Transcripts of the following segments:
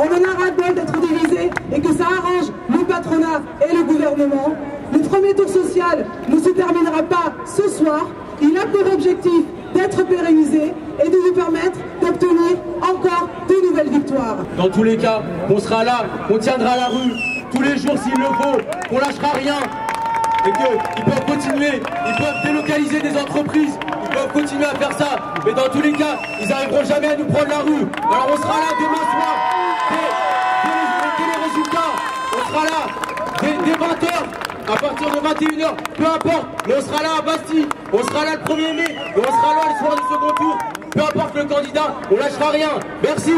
On en a ras-le-bol d'être divisé et que ça arrange le patronat et le gouvernement. Le premier tour social ne se terminera pas ce soir. Il a pour objectif d'être pérennisé et de nous permettre d'obtenir encore de nouvelles victoires. Dans tous les cas, on sera là, on tiendra la rue tous les jours s'il le faut, on lâchera rien. Et qu'ils peuvent continuer, ils peuvent délocaliser des entreprises, ils peuvent continuer à faire ça, mais dans tous les cas, ils n'arriveront jamais à nous prendre la rue. Alors on sera là demain soir, dès les résultats, on sera là dès 20h, à partir de 21h, peu importe, mais on sera là à Bastille, on sera là le 1er mai, et on sera là le soir du second tour, peu importe le candidat, on lâchera rien. Merci.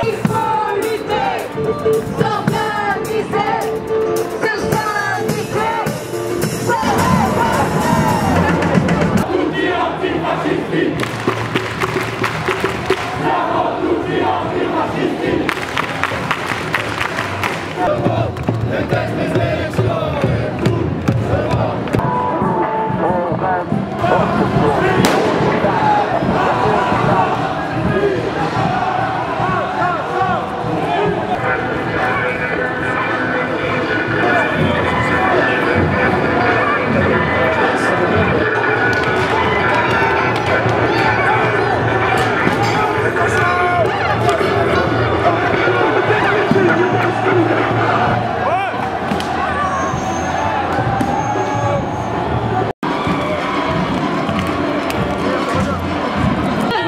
Il faut lutter, s'organiser.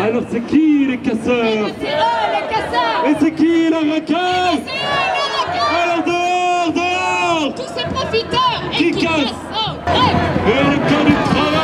Alors c'est qui les casseurs? C'est eux les casseurs. Et c'est qui la racaille? C'est eux les racailles. Alors dehors, dehors! Tous ces profiteurs Qui et qui casse? cassent. Oh, bref. Et le camp du travail!